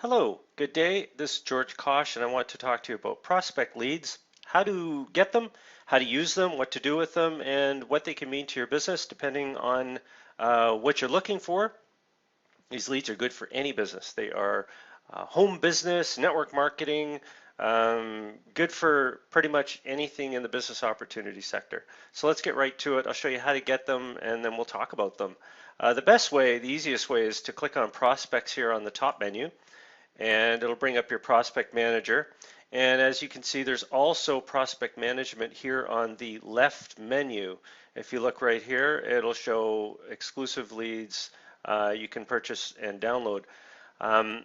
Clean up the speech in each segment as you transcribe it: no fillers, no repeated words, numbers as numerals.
Hello, good day. This is George Kosh, and I want to talk to you about prospect leads, how to get them, how to use them, what to do with them, and what they can mean to your business depending on what you're looking for. These leads are good for any business. They are home business, network marketing, good for pretty much anything in the business opportunity sector. So let's get right to it. I'll show you how to get them, and then we'll talk about them. The best way, the easiest way, is to click on prospects here on the top menu, and it'll bring up your prospect manager. And as you can see, there's also prospect management here on the left menu. If you look right here, it'll show exclusive leads you can purchase and download. Um,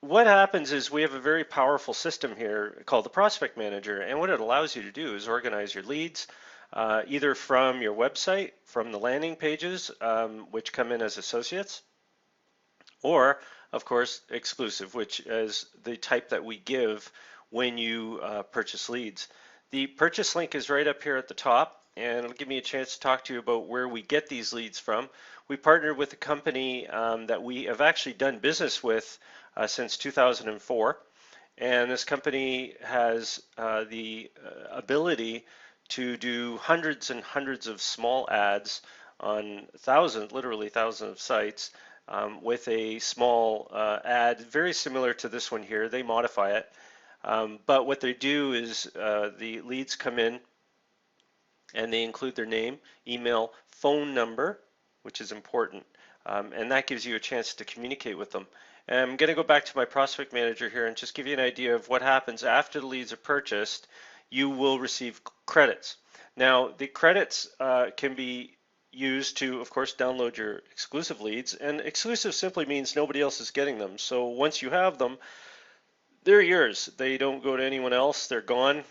what happens is we have a very powerful system here called the prospect manager, and what it allows you to do is organize your leads either from your website, from the landing pages, which come in as associates, or of course exclusive, which is the type that we give when you purchase leads. The purchase link is right up here at the top, and it'll give me a chance to talk to you about where we get these leads from. We partnered with a company that we have actually done business with since 2004, and this company has the ability to do hundreds and hundreds of small ads on thousands, literally thousands of sites, with a small ad very similar to this one here. They modify it, but what they do is the leads come in and they include their name, email, phone number, which is important, and that gives you a chance to communicate with them. And I'm going to go back to my prospect manager here and just give you an idea of what happens after the leads are purchased. You will receive credits. Now, the credits can be used to, of course, download your exclusive leads, and exclusive simply means nobody else is getting them. So once you have them, they're yours. They don't go to anyone else. They're gone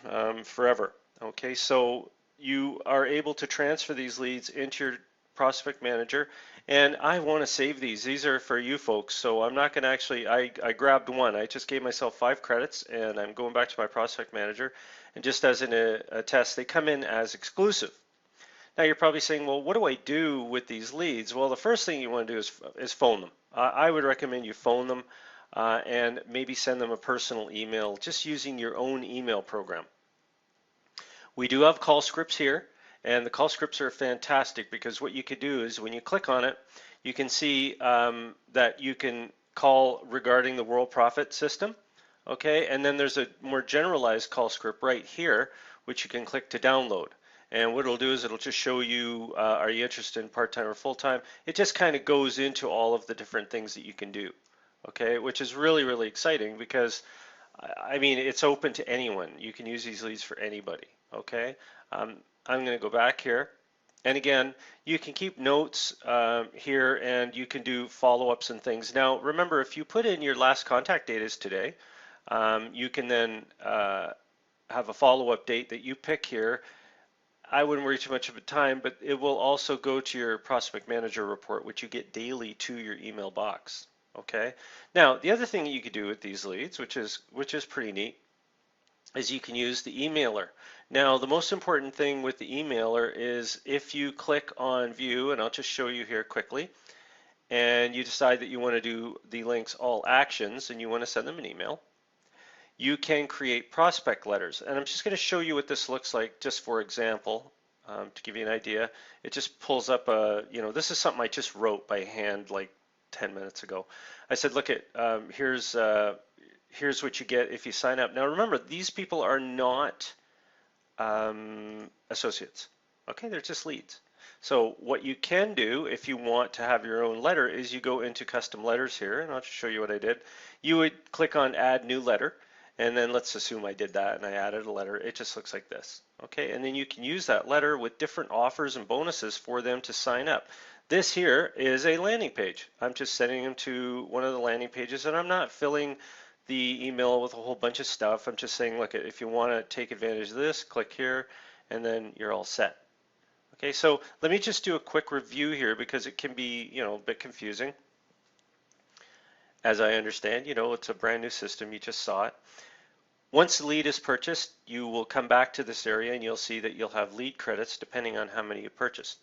forever. Okay, so you are able to transfer these leads into your prospect manager, and I want to save these. These are for you folks, so I'm not going to actually, I grabbed one. I just gave myself 5 credits, and I'm going back to my prospect manager, and just as in a test, they come in as exclusive. Now you're probably saying, well, what do I do with these leads? Well, the first thing you want to do is phone them. I would recommend you phone them and maybe send them a personal email just using your own email program. We do have call scripts here, and the call scripts are fantastic because what you could do is when you click on it, you can see that you can call regarding the World Profit System. Okay, and then there's a more generalized call script right here, which you can click to download. And what it'll do is it'll just show you, are you interested in part-time or full-time? It just kind of goes into all of the different things that you can do, okay? Which is really, really exciting because, I mean, it's open to anyone. You can use these leads for anybody, okay? I'm going to go back here. And again, you can keep notes here and you can do follow-ups and things. Now, remember, if you put in your last contact date is today, you can then have a follow-up date that you pick here. I wouldn't worry too much of a time, but it will also go to your prospect manager report, which you get daily to your email box. Okay. Now, the other thing that you could do with these leads, which is pretty neat, is you can use the emailer. Now, the most important thing with the emailer is if you click on view, and I'll just show you here quickly, and you decide that you want to do the links all actions and you want to send them an email, you can create prospect letters. And I'm just going to show you what this looks like just for example, to give you an idea. It just pulls up this is something I just wrote by hand like 10 minutes ago. I said, look at, here's what you get if you sign up. Now remember, these people are not associates. Okay, they're just leads. So what you can do if you want to have your own letter is you go into custom letters here, and I'll just show you what I did. You would click on add new letter. And then let's assume I did that and I added a letter. It just looks like this. Okay, and then you can use that letter with different offers and bonuses for them to sign up. This here is a landing page. I'm just sending them to one of the landing pages, and I'm not filling the email with a whole bunch of stuff. I'm just saying, look, if you want to take advantage of this, click here, and then you're all set. Okay, so let me just do a quick review here because it can be, a bit confusing. As I understand, it's a brand new system. You just saw it. Once the lead is purchased, you will come back to this area and you'll see that you'll have lead credits depending on how many you purchased.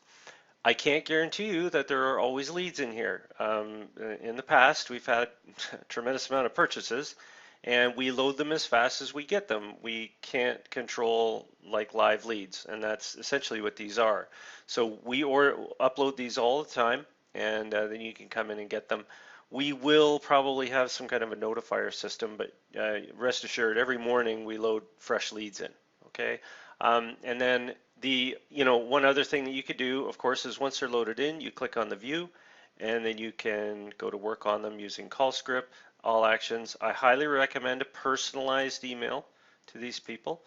I can't guarantee you that there are always leads in here. In the past, we've had a tremendous amount of purchases, and we load them as fast as we get them. We can't control like live leads, and that's essentially what these are. So we upload these all the time, and then you can come in and get them. We will probably have some kind of a notifier system, but rest assured, every morning we load fresh leads in. Okay, and then one other thing that you could do, of course, is once they're loaded in, you click on the view, and then you can go to work on them using call script, all actions. I highly recommend a personalized email to these people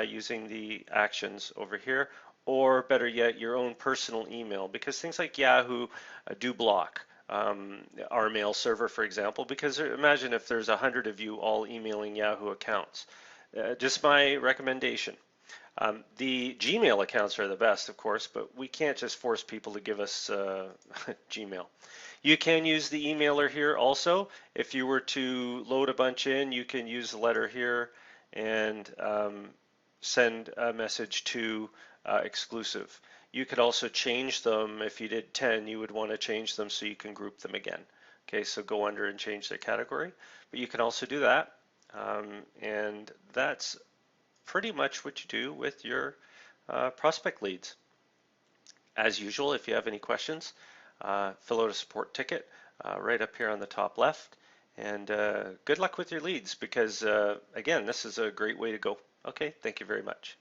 using the actions over here, or better yet, your own personal email, because things like Yahoo do block our mail server, for example, because imagine if there's 100 of you all emailing Yahoo accounts. Just my recommendation. The Gmail accounts are the best, of course, but we can't just force people to give us Gmail. You can use the emailer here also. If you were to load a bunch in, you can use the letter here and send a message to exclusive. You could also change them. If you did 10, you would want to change them so you can group them again. Okay, so go under and change their category. But you can also do that. And that's pretty much what you do with your prospect leads. As usual, if you have any questions, fill out a support ticket right up here on the top left. And good luck with your leads because, again, this is a great way to go. Okay, thank you very much.